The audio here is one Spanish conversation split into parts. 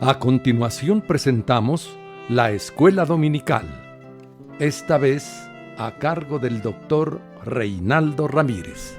A continuación presentamos la Escuela Dominical, esta vez a cargo del doctor Reinaldo Ramírez.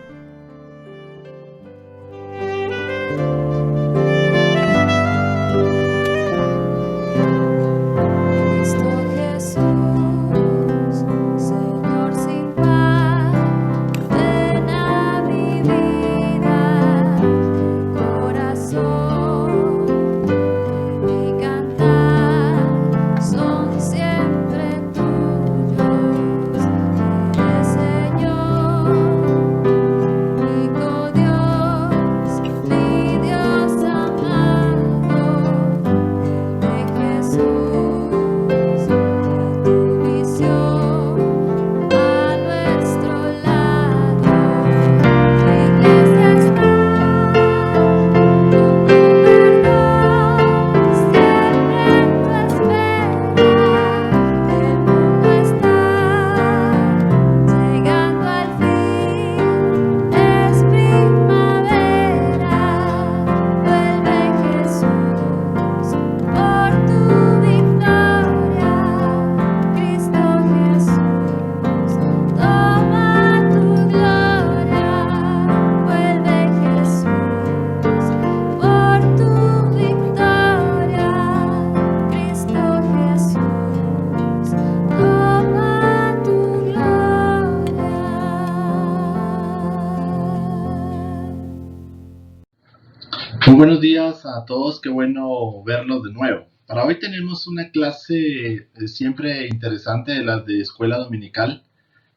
Muy buenos días a todos, qué bueno verlos de nuevo. Para hoy tenemos una clase siempre interesante de las de escuela dominical,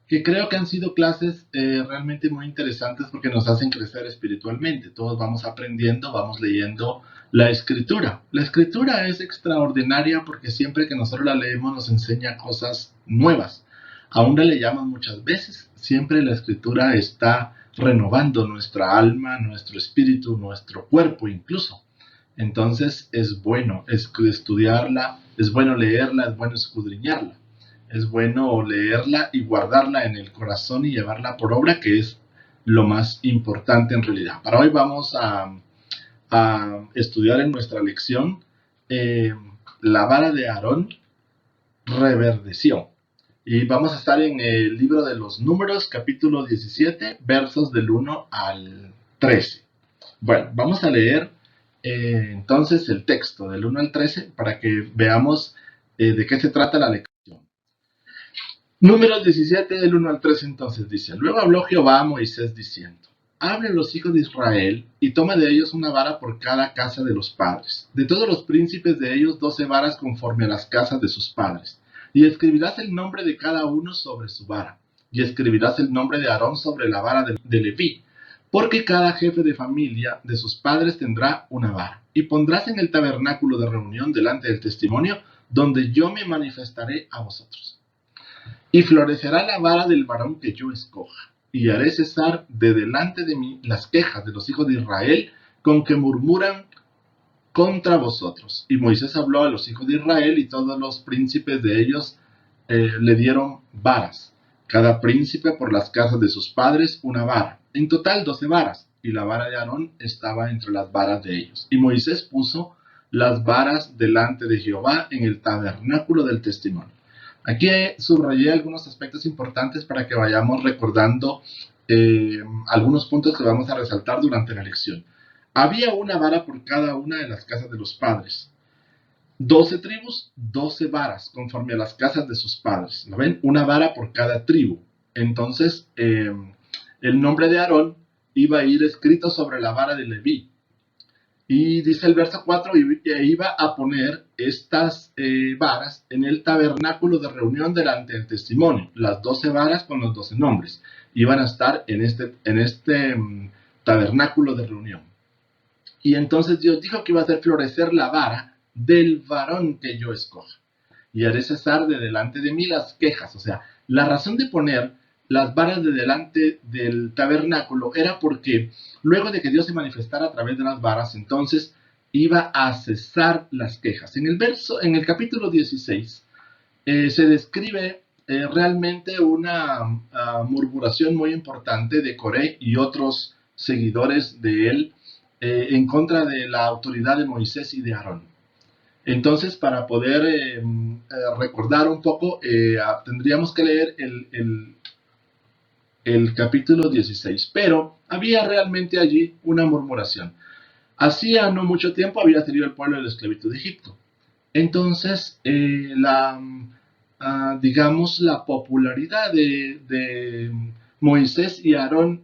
que creo que han sido clases realmente muy interesantes porque nos hacen crecer espiritualmente. Todos vamos aprendiendo, vamos leyendo la escritura. La escritura es extraordinaria porque siempre que nosotros la leemos nos enseña cosas nuevas. Aún la leyamos muchas veces, siempre la escritura está renovando nuestra alma, nuestro espíritu, nuestro cuerpo incluso. Entonces es bueno estudiarla, es bueno leerla, es bueno escudriñarla. Es bueno leerla y guardarla en el corazón y llevarla por obra, que es lo más importante en realidad. Para hoy vamos a estudiar en nuestra lección la vara de Aarón reverdeció. Y vamos a estar en el libro de los Números, capítulo 17, versos del 1 al 13. Bueno, vamos a leer entonces el texto del 1 al 13 para que veamos de qué se trata la lección. Números 17, del 1 al 13 entonces dice: Luego habló Jehová a Moisés diciendo: Hable a los hijos de Israel y toma de ellos una vara por cada casa de los padres. De todos los príncipes de ellos 12 varas conforme a las casas de sus padres. Y escribirás el nombre de cada uno sobre su vara. Y escribirás el nombre de Aarón sobre la vara de Leví. Porque cada jefe de familia de sus padres tendrá una vara. Y pondrás en el tabernáculo de reunión delante del testimonio, donde yo me manifestaré a vosotros. Y florecerá la vara del varón que yo escoja. Y haré cesar de delante de mí las quejas de los hijos de Israel con que murmuran contra vosotros. Y Moisés habló a los hijos de Israel y todos los príncipes de ellos le dieron varas. Cada príncipe por las casas de sus padres una vara. En total 12 varas. Y la vara de Aarón estaba entre las varas de ellos. Y Moisés puso las varas delante de Jehová en el tabernáculo del testimonio. Aquí subrayé algunos aspectos importantes para que vayamos recordando algunos puntos que vamos a resaltar durante la lección. Había una vara por cada una de las casas de los padres. 12 tribus, 12 varas, conforme a las casas de sus padres. ¿Lo ven? Una vara por cada tribu. Entonces, el nombre de Aarón iba a ir escrito sobre la vara de Leví. Y dice el verso 4, iba a poner estas varas en el tabernáculo de reunión delante del testimonio. Las 12 varas con los 12 nombres. Iban a estar en este tabernáculo de reunión. Y entonces Dios dijo que iba a hacer florecer la vara del varón que yo escoja. Y haré cesar de delante de mí las quejas. O sea, la razón de poner las varas de delante del tabernáculo era porque luego de que Dios se manifestara a través de las varas, entonces iba a cesar las quejas. En el capítulo 16 se describe realmente una murmuración muy importante de Coré y otros seguidores de él en contra de la autoridad de Moisés y de Aarón. Entonces, para poder recordar un poco, tendríamos que leer el capítulo 16. Pero había realmente allí una murmuración. Hacía no mucho tiempo había salido el pueblo de la esclavitud de Egipto. Entonces, digamos, la popularidad de Moisés y Aarón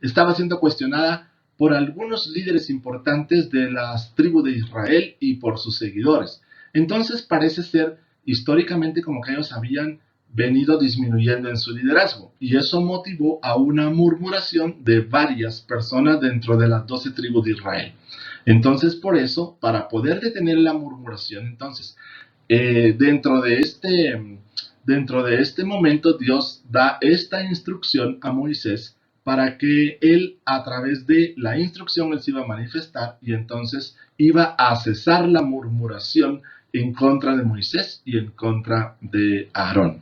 estaba siendo cuestionada por algunos líderes importantes de las tribus de Israel y por sus seguidores. Entonces parece ser históricamente como que ellos habían venido disminuyendo en su liderazgo, y eso motivó a una murmuración de varias personas dentro de las 12 tribus de Israel. Entonces, por eso, para poder detener la murmuración, entonces, dentro de este momento, Dios da esta instrucción a Moisés para que él, a través de la instrucción, él se iba a manifestar, y entonces iba a cesar la murmuración en contra de Moisés y en contra de Aarón.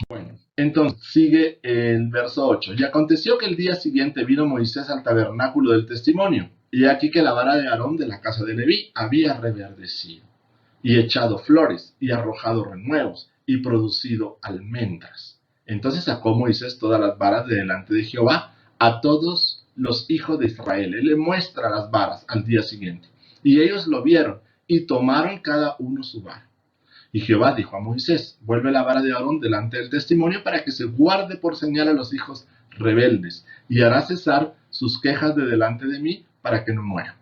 Bueno, entonces sigue el verso 8. Y aconteció que el día siguiente vino Moisés al tabernáculo del testimonio, y aquí que la vara de Aarón de la casa de Leví había reverdecido, y echado flores, y arrojado renuevos, y producido almendras. Entonces sacó Moisés todas las varas de delante de Jehová a todos los hijos de Israel. Él le muestra las varas al día siguiente, y ellos lo vieron, y tomaron cada uno su vara. Y Jehová dijo a Moisés: vuelve la vara de Aarón delante del testimonio para que se guarde por señal a los hijos rebeldes, y hará cesar sus quejas de delante de mí para que no mueran.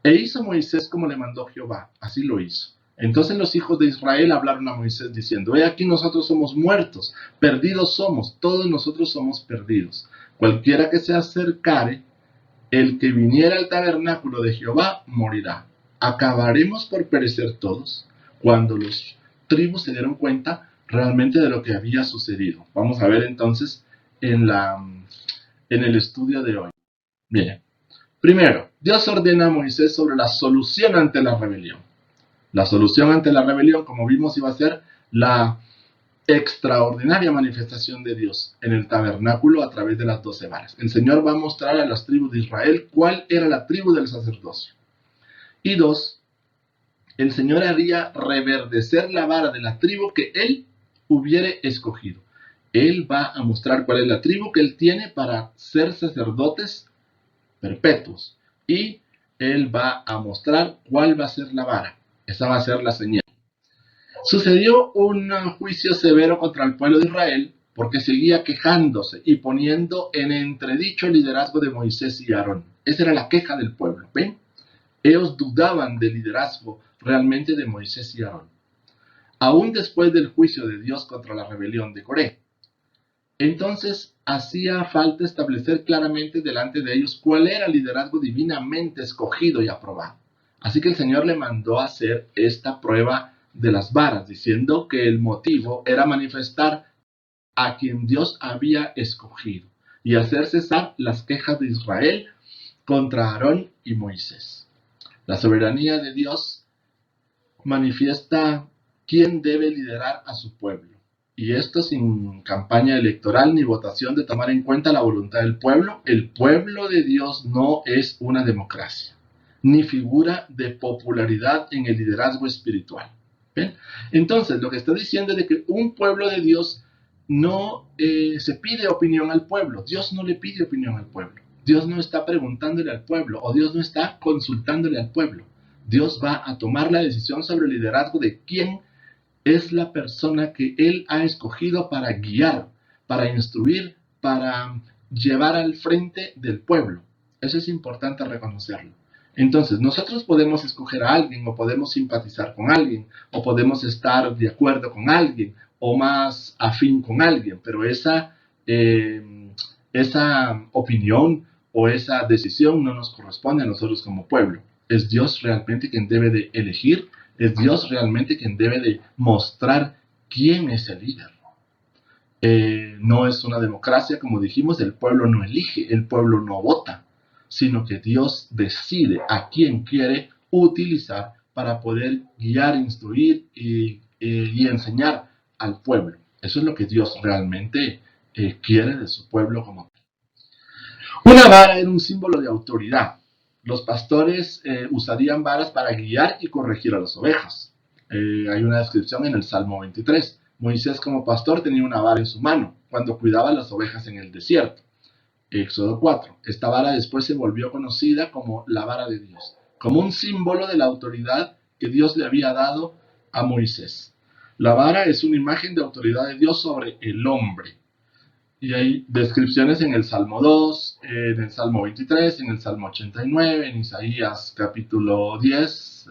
E hizo Moisés como le mandó Jehová, así lo hizo. Entonces los hijos de Israel hablaron a Moisés diciendo: he aquí nosotros somos muertos, perdidos somos, todos nosotros somos perdidos. Cualquiera que se acercare, el que viniera al tabernáculo de Jehová, morirá. ¿Acabaremos por perecer todos? Cuando los tribus se dieron cuenta realmente de lo que había sucedido. Vamos a ver entonces en el estudio de hoy. Bien, primero, Dios ordena a Moisés sobre la solución ante la rebelión. La solución ante la rebelión, como vimos, iba a ser la extraordinaria manifestación de Dios en el tabernáculo a través de las 12 varas. El Señor va a mostrar a las tribus de Israel cuál era la tribu del sacerdocio. Y dos, el Señor haría reverdecer la vara de la tribu que Él hubiere escogido. Él va a mostrar cuál es la tribu que Él tiene para ser sacerdotes perpetuos. Y Él va a mostrar cuál va a ser la vara. Esa va a ser la señal. Sucedió un juicio severo contra el pueblo de Israel porque seguía quejándose y poniendo en entredicho el liderazgo de Moisés y Aarón. Esa era la queja del pueblo. ¿Ven? Ellos dudaban del liderazgo realmente de Moisés y Aarón, aún después del juicio de Dios contra la rebelión de Coré. Entonces hacía falta establecer claramente delante de ellos cuál era el liderazgo divinamente escogido y aprobado. Así que el Señor le mandó a hacer esta prueba de las varas, diciendo que el motivo era manifestar a quien Dios había escogido y hacer cesar las quejas de Israel contra Aarón y Moisés. La soberanía de Dios manifiesta quién debe liderar a su pueblo. Y esto sin campaña electoral ni votación de tomar en cuenta la voluntad del pueblo. El pueblo de Dios no es una democracia, ni figura de popularidad en el liderazgo espiritual. ¿Ven? Entonces, lo que está diciendo es de que un pueblo de Dios no se pide opinión al pueblo. Dios no le pide opinión al pueblo. Dios no está preguntándole al pueblo, o Dios no está consultándole al pueblo. Dios va a tomar la decisión sobre el liderazgo de quién es la persona que Él ha escogido para guiar, para instruir, para llevar al frente del pueblo. Eso es importante reconocerlo. Entonces, nosotros podemos escoger a alguien, o podemos simpatizar con alguien, o podemos estar de acuerdo con alguien, o más afín con alguien, pero esa opinión o esa decisión no nos corresponde a nosotros como pueblo. Es Dios realmente quien debe de elegir, es Dios realmente quien debe de mostrar quién es el líder. No es una democracia, como dijimos, el pueblo no elige, el pueblo no vota, sino que Dios decide a quién quiere utilizar para poder guiar, instruir y enseñar al pueblo. Eso es lo que Dios realmente quiere de su pueblo como tal. Una vara era un símbolo de autoridad. Los pastores usarían varas para guiar y corregir a las ovejas. Hay una descripción en el Salmo 23. Moisés como pastor tenía una vara en su mano cuando cuidaba las ovejas en el desierto. Éxodo 4. Esta vara después se volvió conocida como la vara de Dios, como un símbolo de la autoridad que Dios le había dado a Moisés. La vara es una imagen de autoridad de Dios sobre el hombre. Y hay descripciones en el Salmo 2, en el Salmo 23, en el Salmo 89, en Isaías capítulo 10,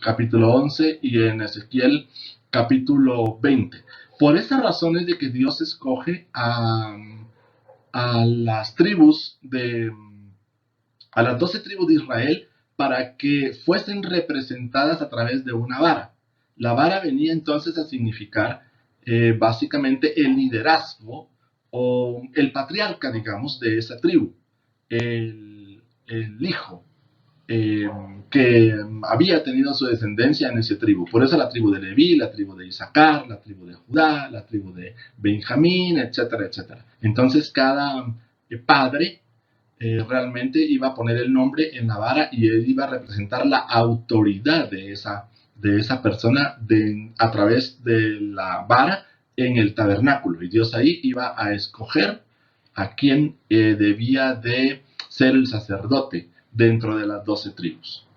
capítulo 11 y en Ezequiel capítulo 20. Por esas razones de que Dios escoge a las tribus a las 12 tribus de Israel para que fuesen representadas a través de una vara. La vara venía entonces a significar básicamente el liderazgo o el patriarca, digamos, de esa tribu, el hijo que había tenido su descendencia en esa tribu. Por eso la tribu de Leví, la tribu de Isaacar, la tribu de Judá, la tribu de Benjamín, etcétera, etcétera. Entonces cada padre realmente iba a poner el nombre en la vara y él iba a representar la autoridad de esa persona a través de la vara en el tabernáculo. Y Dios ahí iba a escoger a quien debía de ser el sacerdote dentro de las 12 tribus.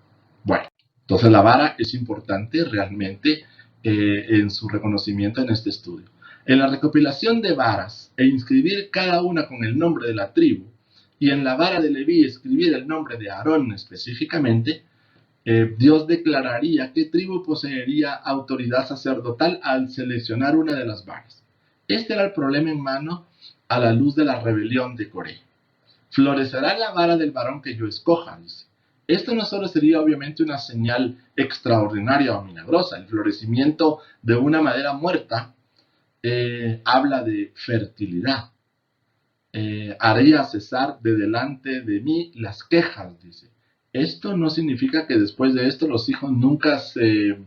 Bueno, entonces la vara es importante realmente en su reconocimiento en este estudio. En la recopilación de varas e inscribir cada una con el nombre de la tribu, y en la vara de Leví escribir el nombre de Aarón específicamente, Dios declararía qué tribu poseería autoridad sacerdotal al seleccionar una de las varas. Este era el problema en mano a la luz de la rebelión de Coré. Florecerá la vara del varón que yo escoja, dice. Esto no solo sería obviamente una señal extraordinaria o milagrosa. El florecimiento de una madera muerta habla de fertilidad. Haría cesar de delante de mí las quejas, dice. Esto no significa que después de esto los hijos nunca se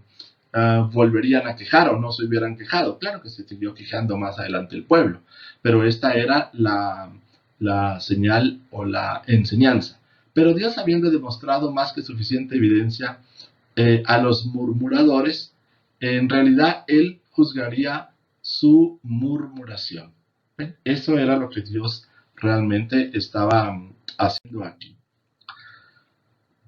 volverían a quejar o no se hubieran quejado. Claro que se siguió quejando más adelante el pueblo, pero esta era la señal o la enseñanza. Pero Dios, habiendo demostrado más que suficiente evidencia a los murmuradores, en realidad Él juzgaría su murmuración. ¿Ven? Eso era lo que Dios realmente estaba haciendo aquí.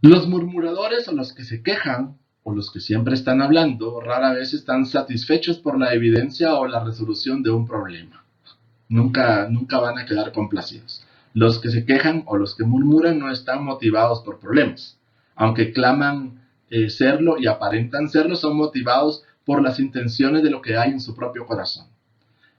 Los murmuradores o los que se quejan o los que siempre están hablando rara vez están satisfechos por la evidencia o la resolución de un problema. Nunca van a quedar complacidos. Los que se quejan o los que murmuran no están motivados por problemas. Aunque claman serlo y aparentan serlo, son motivados por las intenciones de lo que hay en su propio corazón.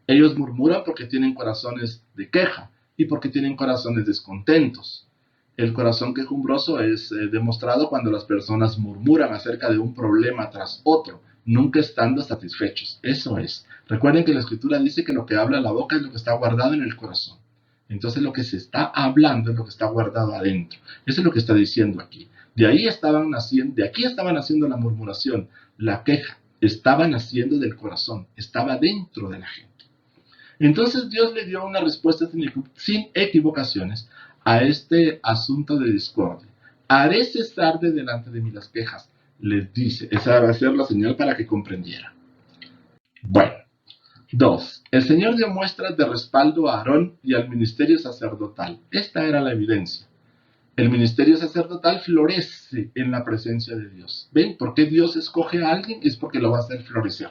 Ellos murmuran porque tienen corazones de queja y porque tienen corazones descontentos. El corazón quejumbroso es demostrado cuando las personas murmuran acerca de un problema tras otro, nunca estando satisfechos. Eso es. Recuerden que la Escritura dice que lo que habla la boca es lo que está guardado en el corazón. Entonces lo que se está hablando es lo que está guardado adentro. Eso es lo que está diciendo aquí. De aquí estaban naciendo la murmuración, la queja. Estaba naciendo del corazón, estaba dentro de la gente. Entonces Dios le dio una respuesta sin equivocaciones a este asunto de discordia. Haré cesar de delante de mí las quejas, les dice. Esa va a ser la señal para que comprendieran. Bueno. 2. El Señor dio muestras de respaldo a Aarón y al ministerio sacerdotal. Esta era la evidencia. El ministerio sacerdotal florece en la presencia de Dios. ¿Ven? ¿Por qué Dios escoge a alguien? Es porque lo va a hacer florecer.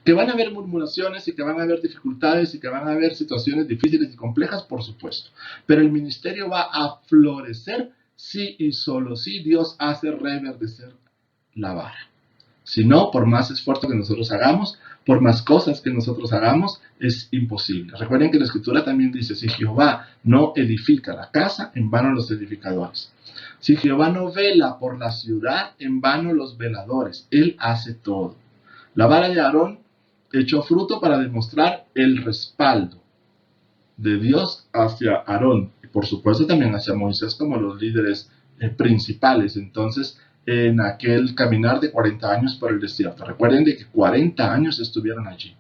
Que van a haber murmuraciones y que van a haber dificultades y que van a haber situaciones difíciles y complejas, por supuesto. Pero el ministerio va a florecer si y solo si Dios hace reverdecer la vara. Si no, por más esfuerzo que nosotros hagamos, por más cosas que nosotros hagamos, es imposible. Recuerden que la Escritura también dice, si Jehová no edifica la casa, en vano los edificadores. Si Jehová no vela por la ciudad, en vano los veladores. Él hace todo. La vara de Aarón echó fruto para demostrar el respaldo de Dios hacia Aarón. Y por supuesto también hacia Moisés como los líderes principales. Entonces, en aquel caminar de 40 años por el desierto. Recuerden de que 40 años estuvieron allí.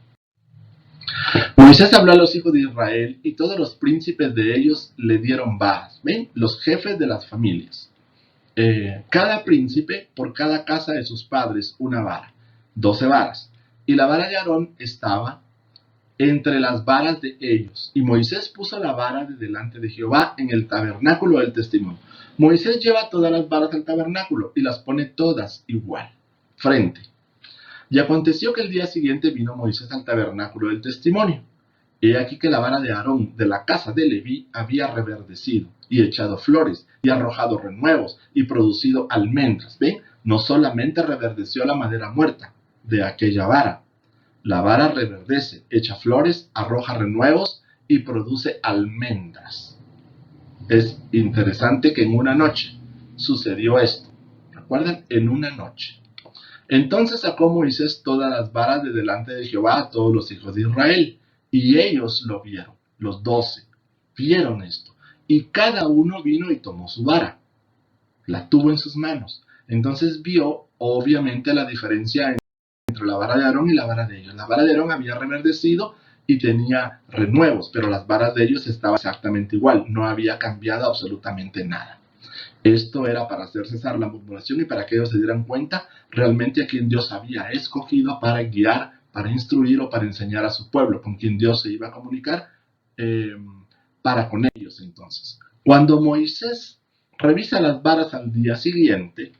Moisés habló a los hijos de Israel y todos los príncipes de ellos le dieron varas. ¿Ven? Los jefes de las familias. cada príncipe por cada casa de sus padres una vara, 12 varas. Y la vara de Aarón estaba entre las varas de ellos. Y Moisés puso la vara de delante de Jehová en el tabernáculo del testimonio. Moisés lleva todas las varas al tabernáculo y las pone todas igual, frente. Y aconteció que el día siguiente vino Moisés al tabernáculo del testimonio. He aquí que la vara de Aarón de la casa de Leví había reverdecido y echado flores y arrojado renuevos y producido almendras. ¿Ven? No solamente reverdeció la madera muerta de aquella vara. La vara reverdece, echa flores, arroja renuevos y produce almendras. Es interesante que en una noche sucedió esto. ¿Recuerdan? En una noche. Entonces sacó Moisés todas las varas de delante de Jehová a todos los hijos de Israel. Y ellos lo vieron, los 12, vieron esto. Y cada uno vino y tomó su vara, la tuvo en sus manos. Entonces vio, obviamente, la diferencia entre la vara de Aarón y la vara de ellos. La vara de Aarón había reverdecido y tenía renuevos, pero las varas de ellos estaban exactamente igual, no había cambiado absolutamente nada. Esto era para hacer cesar la murmuración y para que ellos se dieran cuenta realmente a quien Dios había escogido para guiar, para instruir o para enseñar a su pueblo, con quien Dios se iba a comunicar para con ellos entonces. Cuando Moisés revisa las varas al día siguiente,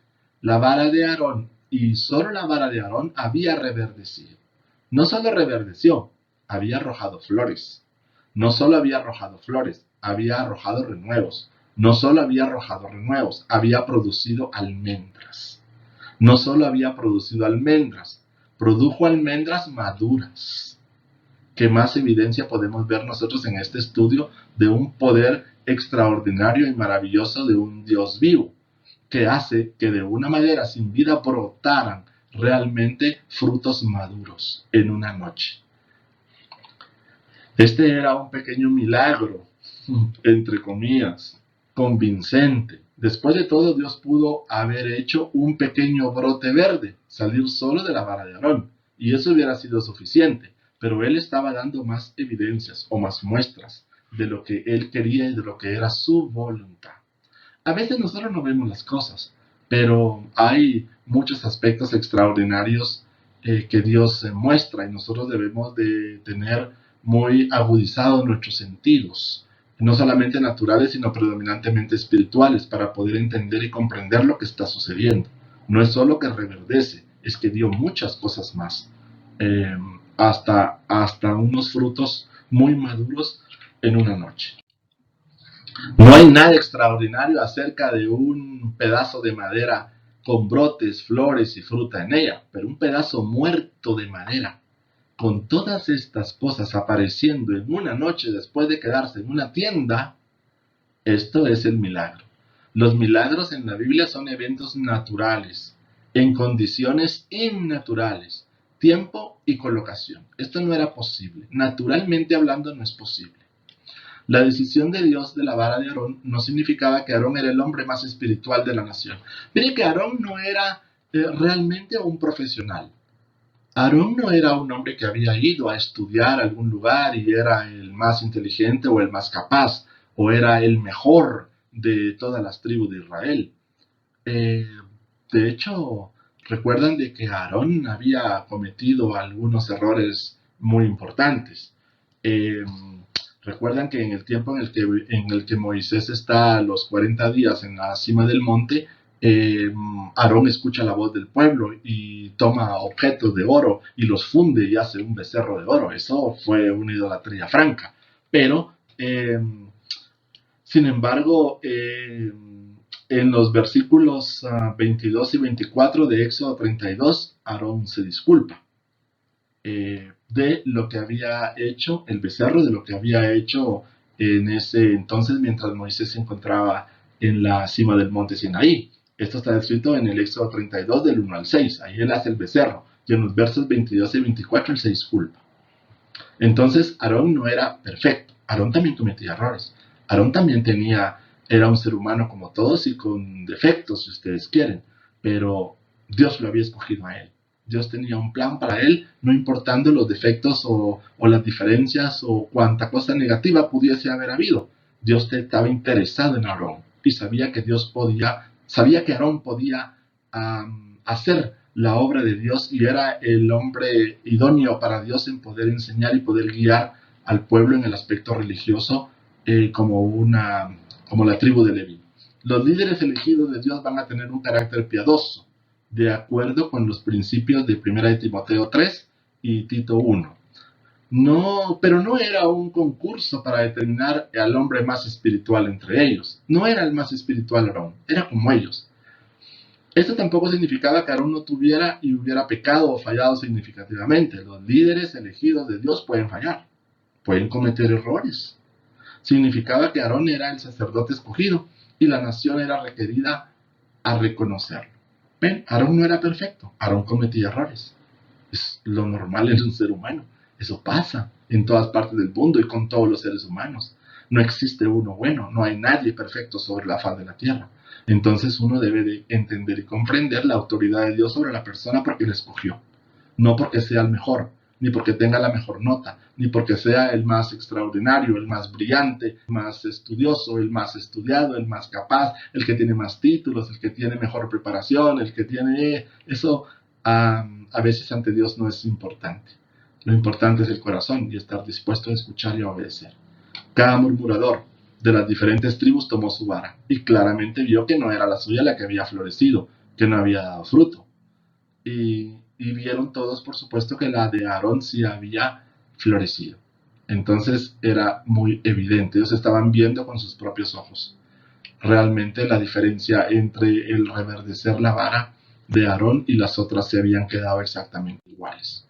la vara de Aarón y solo la vara de Aarón había reverdecido. No solo reverdeció, había arrojado flores. No solo había arrojado flores, había arrojado renuevos. No solo había arrojado renuevos, había producido almendras. No solo había producido almendras, produjo almendras maduras. ¿Qué más evidencia podemos ver nosotros en este estudio de un poder extraordinario y maravilloso de un Dios vivo, que hace que de una madera sin vida brotaran realmente frutos maduros en una noche? Este era un pequeño milagro, entre comillas, convincente. Después de todo, Dios pudo haber hecho un pequeño brote verde, salir solo de la vara de Aarón, y eso hubiera sido suficiente, pero Él estaba dando más evidencias o más muestras de lo que Él quería y de lo que era su voluntad. A veces nosotros no vemos las cosas, pero hay muchos aspectos extraordinarios que Dios muestra y nosotros debemos de tener muy agudizados nuestros sentidos, no solamente naturales, sino predominantemente espirituales, para poder entender y comprender lo que está sucediendo. No es solo que reverdece, es que dio muchas cosas más, hasta unos frutos muy maduros en una noche. No hay nada extraordinario acerca de un pedazo de madera con brotes, flores y fruta en ella, pero un pedazo muerto de madera, con todas estas cosas apareciendo en una noche después de quedarse en una tienda, esto es el milagro. Los milagros en la Biblia son eventos naturales, en condiciones innaturales, tiempo y colocación. Esto no era posible. Naturalmente hablando no es posible. La decisión de Dios de la vara de Aarón no significaba que Aarón era el hombre más espiritual de la nación. Mire que Aarón no era realmente un profesional. Aarón no era un hombre que había ido a estudiar a algún lugar y era el más inteligente o el más capaz o era el mejor de todas las tribus de Israel. De hecho, recuerdan de que Aarón había cometido algunos errores muy importantes. Recuerdan que en el tiempo en el que Moisés está los 40 días en la cima del monte, Aarón escucha la voz del pueblo y toma objetos de oro y los funde y hace un becerro de oro. Eso fue una idolatría franca. Pero, sin embargo, en los versículos 22 y 24 de Éxodo 32, Aarón se disculpa de lo que había hecho, el becerro, de lo que había hecho en ese entonces mientras Moisés se encontraba en la cima del monte Sinaí. Esto está escrito en el Éxodo 32 del 1 al 6. Ahí él hace el becerro. Y en los versos 22 y 24 él se disculpa. Entonces Aarón no era perfecto. Aarón también cometía errores. Aarón también era un ser humano como todos y con defectos, si ustedes quieren. Pero Dios lo había escogido a él. Dios tenía un plan para él, no importando los defectos o las diferencias o cuánta cosa negativa pudiese haber habido. Dios estaba interesado en Aarón y sabía que Dios podía Sabía que Aarón podía hacer la obra de Dios y era el hombre idóneo para Dios en poder enseñar y poder guiar al pueblo en el aspecto religioso como la tribu de Leví. Los líderes elegidos de Dios van a tener un carácter piadoso, de acuerdo con los principios de 1 de Timoteo 3 y Tito 1. No, pero no era un concurso para determinar al hombre más espiritual entre ellos. No era el más espiritual Aarón, era como ellos. Esto tampoco significaba que Aarón no tuviera y hubiera pecado o fallado significativamente. Los líderes elegidos de Dios pueden fallar, pueden cometer errores. Significaba que Aarón era el sacerdote escogido y la nación era requerida a reconocerlo. Ven, Aarón no era perfecto, Aarón cometía errores. Es lo normal en un ser humano. Eso pasa en todas partes del mundo y con todos los seres humanos. No existe uno bueno, no hay nadie perfecto sobre la faz de la tierra. Entonces uno debe de entender y comprender la autoridad de Dios sobre la persona porque la escogió. No porque sea el mejor, ni porque tenga la mejor nota, ni porque sea el más extraordinario, el más brillante, el más estudioso, el más estudiado, el más capaz, el que tiene más títulos, el que tiene mejor preparación, el que tiene... Eso a veces ante Dios no es importante. Lo importante es el corazón y estar dispuesto a escuchar y a obedecer. Cada murmurador de las diferentes tribus tomó su vara y claramente vio que no era la suya la que había florecido, que no había dado fruto. Y vieron todos, por supuesto, que la de Aarón sí había florecido. Entonces era muy evidente, ellos estaban viendo con sus propios ojos realmente la diferencia entre el reverdecer la vara de Aarón y las otras se habían quedado exactamente iguales.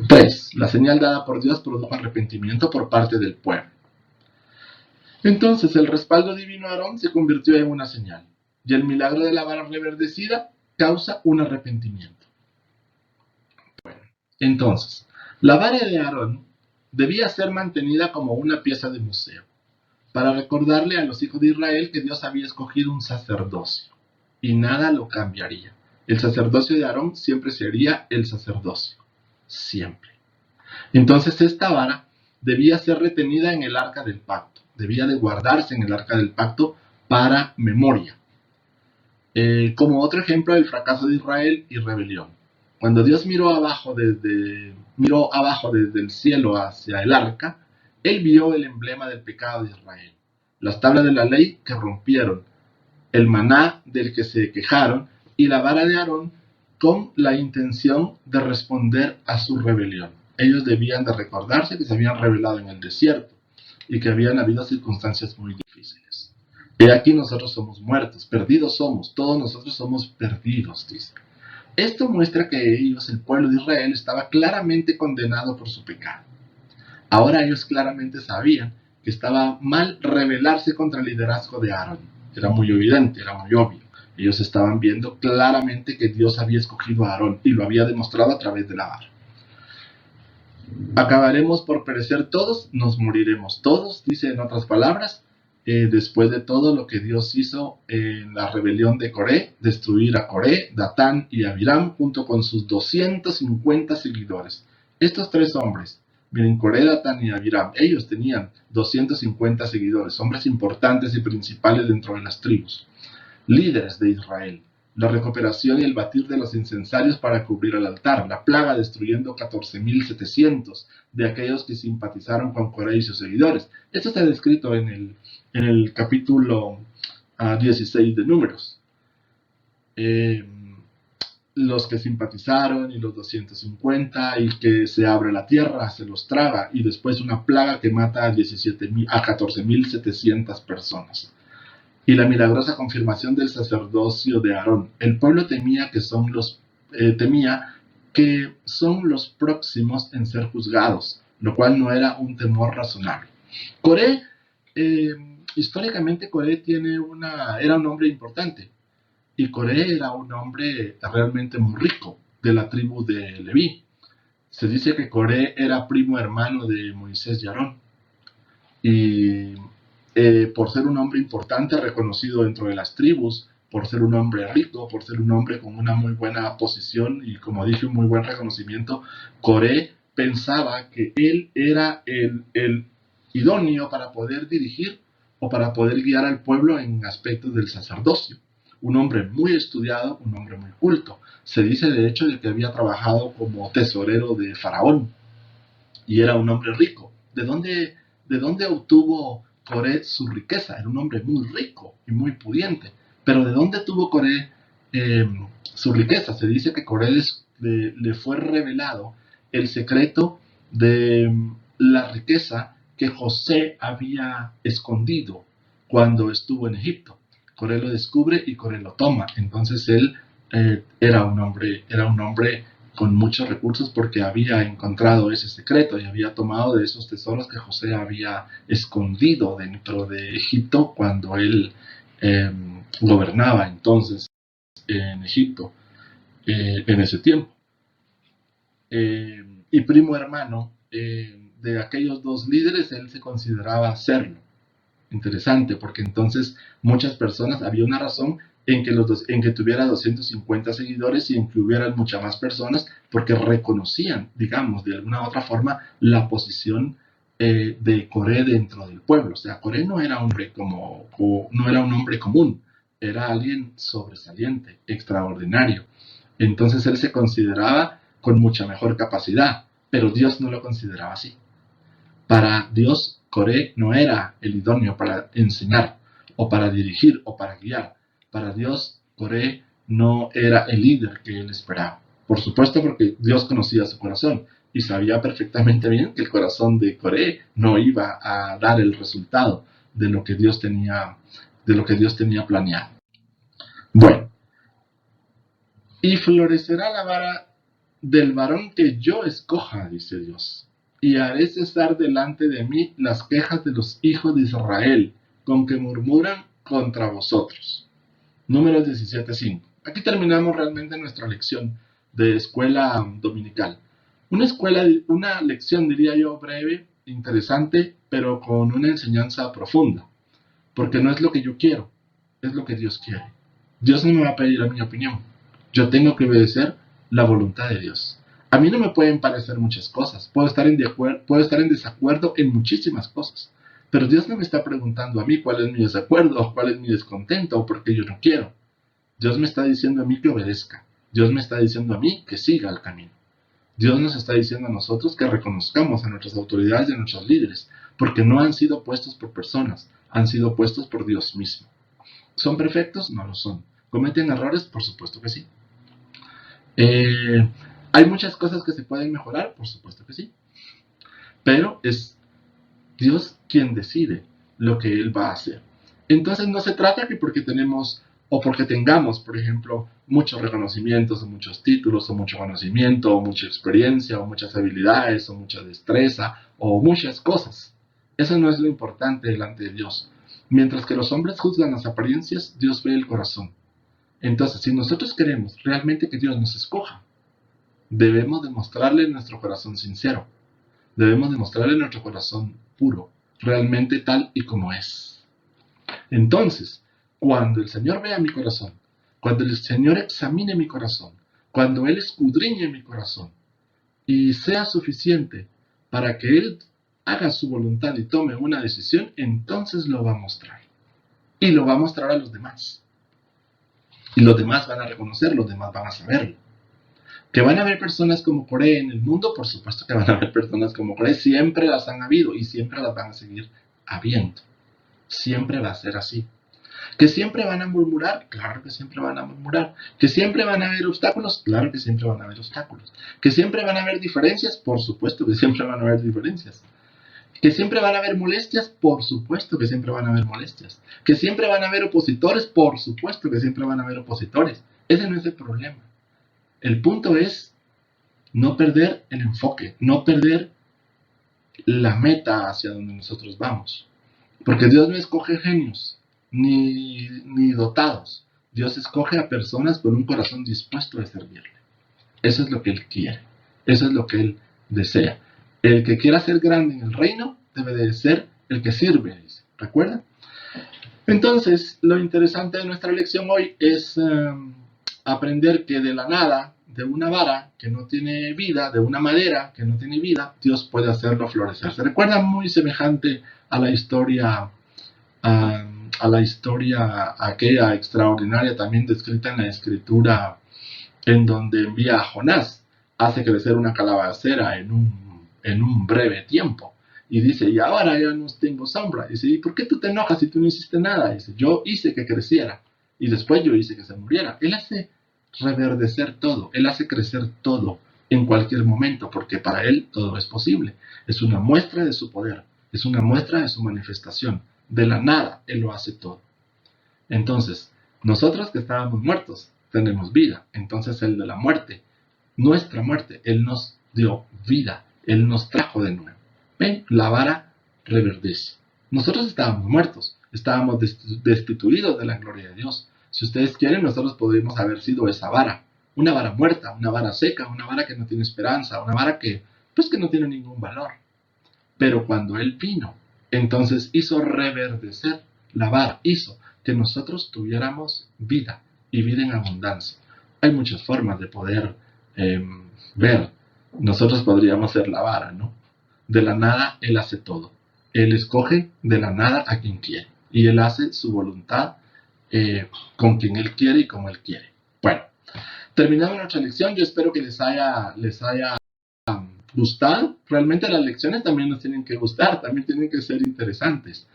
3. La señal dada por Dios produjo arrepentimiento por parte del pueblo. Entonces el respaldo divino a Aarón se convirtió en una señal, y el milagro de la vara reverdecida causa un arrepentimiento. Bueno, entonces, la vara de Aarón debía ser mantenida como una pieza de museo, para recordarle a los hijos de Israel que Dios había escogido un sacerdocio, y nada lo cambiaría. El sacerdocio de Aarón siempre sería el sacerdocio, siempre. Entonces esta vara debía ser retenida en el arca del pacto, debía de guardarse en el arca del pacto para memoria. Como otro ejemplo del fracaso de Israel y rebelión. Cuando Dios miró abajo desde el cielo hacia el arca, Él vio el emblema del pecado de Israel, las tablas de la ley que rompieron, el maná del que se quejaron y la vara de Aarón con la intención de responder a su rebelión. Ellos debían de recordarse que se habían rebelado en el desierto y que habían habido circunstancias muy difíciles. He aquí nosotros somos muertos, perdidos somos, todos nosotros somos perdidos, dice. Esto muestra que ellos, el pueblo de Israel, estaba claramente condenado por su pecado. Ahora ellos claramente sabían que estaba mal rebelarse contra el liderazgo de Aarón. Era muy evidente, era muy obvio. Ellos estaban viendo claramente que Dios había escogido a Aarón y lo había demostrado a través de la vara. Acabaremos por perecer todos, nos moriremos todos, dice en otras palabras, después de todo lo que Dios hizo en la rebelión de Coré, destruir a Coré, Datán y Abiram junto con sus 250 seguidores. Estos tres hombres, miren, Coré, Datán y Abiram, ellos tenían 250 seguidores, hombres importantes y principales dentro de las tribus, líderes de Israel. La recuperación y el batir de los incensarios para cubrir el altar, la plaga destruyendo 14.700 de aquellos que simpatizaron con Coré y sus seguidores. Esto está descrito en el capítulo 16 de Números. Los que simpatizaron y los 250 y que se abre la tierra, se los traga y después una plaga que mata a 14.700 personas. Y la milagrosa confirmación del sacerdocio de Aarón. El pueblo temía que son los próximos en ser juzgados, lo cual no era un temor razonable. Coré, históricamente Coré era un hombre importante, y Coré era un hombre realmente muy rico de la tribu de Leví. Se dice que Coré era primo hermano de Moisés y Aarón, y por ser un hombre importante, reconocido dentro de las tribus, por ser un hombre rico, por ser un hombre con una muy buena posición y, como dije, un muy buen reconocimiento, Coré pensaba que él era el idóneo para poder dirigir o para poder guiar al pueblo en aspectos del sacerdocio. un hombre muy estudiado, un hombre muy culto. Se dice de hecho de que había trabajado como tesorero de Faraón y era un hombre rico. ¿De dónde obtuvo Coré su riqueza? Era un hombre muy rico y muy pudiente. Pero ¿de dónde tuvo Coré su riqueza? Se dice que Coré le fue revelado el secreto de la riqueza que José había escondido cuando estuvo en Egipto. Coré lo descubre y Coré lo toma. Entonces él era un hombre con muchos recursos porque había encontrado ese secreto y había tomado de esos tesoros que José había escondido dentro de Egipto cuando él gobernaba entonces en Egipto en ese tiempo. Y primo hermano de aquellos dos líderes, él se consideraba serlo. Interesante, porque entonces muchas personas, había una razón en que tuviera 250 seguidores y en que hubieran muchas más personas, porque reconocían, digamos, de alguna u otra forma, la posición de Coré dentro del pueblo. O sea, Coré no era no era un hombre común, era alguien sobresaliente, extraordinario. Entonces él se consideraba con mucha mejor capacidad, pero Dios no lo consideraba así. Para Dios, Coré no era el idóneo para enseñar, o para dirigir, o para guiar. Para Dios, Coré no era el líder que él esperaba. Por supuesto, porque Dios conocía su corazón y sabía perfectamente bien que el corazón de Coré no iba a dar el resultado de lo que Dios tenía planeado. Bueno, y florecerá la vara del varón que yo escoja, dice Dios, y haré cesar delante de mí las quejas de los hijos de Israel, con que murmuran contra vosotros. Números 17:5. Aquí terminamos realmente nuestra lección de escuela dominical. Una lección, diría yo, breve, interesante, pero con una enseñanza profunda, porque no es lo que yo quiero, es lo que Dios quiere. Dios no me va a pedir a mi opinión. Yo tengo que obedecer la voluntad de Dios. A mí no me pueden parecer muchas cosas. Puedo estar en desacuerdo en muchísimas cosas. Pero Dios no me está preguntando a mí cuál es mi desacuerdo, o cuál es mi descontento, o por qué yo no quiero. Dios me está diciendo a mí que obedezca. Dios me está diciendo a mí que siga el camino. Dios nos está diciendo a nosotros que reconozcamos a nuestras autoridades y a nuestros líderes, porque no han sido puestos por personas, han sido puestos por Dios mismo. ¿Son perfectos? No lo son. ¿Cometen errores? Por supuesto que sí. ¿Hay muchas cosas que se pueden mejorar? Por supuesto que sí. Pero es Dios quien decide lo que Él va a hacer. Entonces no se trata que porque tenemos o porque tengamos, por ejemplo, muchos reconocimientos, o muchos títulos, o mucho conocimiento, o mucha experiencia, o muchas habilidades, o mucha destreza, o muchas cosas. Eso no es lo importante delante de Dios. Mientras que los hombres juzgan las apariencias, Dios ve el corazón. Entonces, si nosotros queremos realmente que Dios nos escoja, debemos demostrarle nuestro corazón sincero. Debemos demostrarle nuestro corazón puro, realmente tal y como es. Entonces, cuando el Señor vea mi corazón, cuando el Señor examine mi corazón, cuando Él escudriñe mi corazón y sea suficiente para que Él haga su voluntad y tome una decisión, entonces lo va a mostrar. Y lo va a mostrar a los demás. Y los demás van a reconocerlo, los demás van a saberlo. ¿Que van a haber personas como Coré en el mundo? Por supuesto que van a haber personas como Coré. Siempre las han habido y siempre las van a seguir habiendo. Siempre va a ser así. ¿Que siempre van a murmurar? Claro que siempre van a murmurar. ¿Que siempre van a haber obstáculos? Claro que siempre van a haber obstáculos. ¿Que siempre van a haber diferencias? Por supuesto que siempre van a haber diferencias. ¿Que siempre van a haber molestias? Por supuesto que siempre van a haber molestias. ¿Que siempre van a haber opositores? Por supuesto que siempre van a haber opositores. Ese no es el problema. El punto es no perder el enfoque, no perder la meta hacia donde nosotros vamos. Porque Dios no escoge genios, ni dotados. Dios escoge a personas con un corazón dispuesto a servirle. Eso es lo que Él quiere. Eso es lo que Él desea. El que quiera ser grande en el reino debe de ser el que sirve, dice. ¿Recuerdan? Entonces, lo interesante de nuestra lección hoy es aprender que de la nada, de una vara que no tiene vida, de una madera que no tiene vida, Dios puede hacerlo florecer. Se recuerda muy semejante a la historia a la historia aquella extraordinaria también descrita en la escritura, en donde envía a Jonás, hace crecer una calabacera en un breve tiempo. Y dice, y ahora ya no tengo sombra. Y dice, ¿y por qué tú te enojas si tú no hiciste nada? Y dice, yo hice que creciera y después yo hice que se muriera. Él hace reverdecer todo, él hace crecer todo en cualquier momento, porque para él todo es posible. Es una muestra de su poder, es una muestra de su manifestación. De la nada, él lo hace todo. Entonces, nosotros que estábamos muertos, tenemos vida. Entonces, el de la muerte, nuestra muerte, él nos dio vida, él nos trajo de nuevo. ¿Ven? La vara reverdece. Nosotros estábamos muertos, estábamos destituidos de la gloria de Dios. Si ustedes quieren, nosotros podríamos haber sido esa vara, una vara muerta, una vara seca, una vara que no tiene esperanza, una vara que, pues que no tiene ningún valor. Pero cuando Él vino, entonces hizo reverdecer la vara, hizo que nosotros tuviéramos vida y vida en abundancia. Hay muchas formas de poder ver. Nosotros podríamos ser la vara, ¿no? De la nada Él hace todo. Él escoge de la nada a quien quiere. Y Él hace su voluntad con quien Él quiere y como Él quiere. Bueno, terminamos nuestra lección. Yo espero que les haya gustado. Realmente las lecciones también nos tienen que gustar, también tienen que ser interesantes.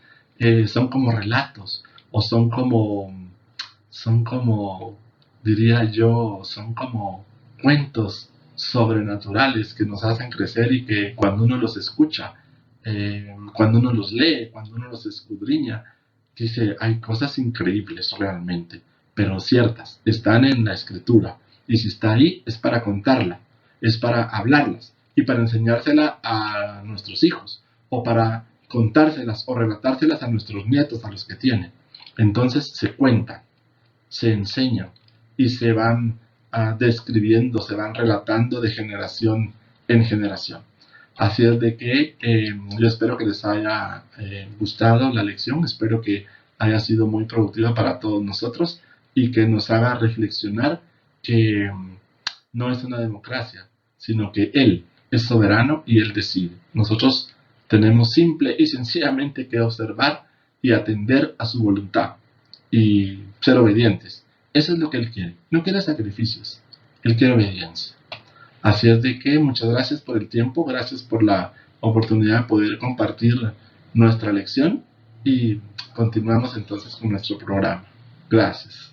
Son como relatos, o son como, diría yo, son como cuentos sobrenaturales que nos hacen crecer y que cuando uno los escucha, cuando uno los lee, cuando uno los escudriña, dice, hay cosas increíbles realmente, pero ciertas, están en la escritura. Y si está ahí, es para contarla, es para hablarlas y para enseñársela a nuestros hijos, o para contárselas o relatárselas a nuestros nietos, a los que tienen. Entonces se cuentan, se enseñan y se van describiendo, se van relatando de generación en generación. Así es de que yo espero que les haya gustado la lección, espero que haya sido muy productiva para todos nosotros y que nos haga reflexionar que no es una democracia, sino que Él es soberano y Él decide. Nosotros tenemos simple y sencillamente que observar y atender a su voluntad y ser obedientes. Eso es lo que Él quiere. No quiere sacrificios, Él quiere obediencia. Así es de que muchas gracias por el tiempo, gracias por la oportunidad de poder compartir nuestra lección y continuamos entonces con nuestro programa. Gracias.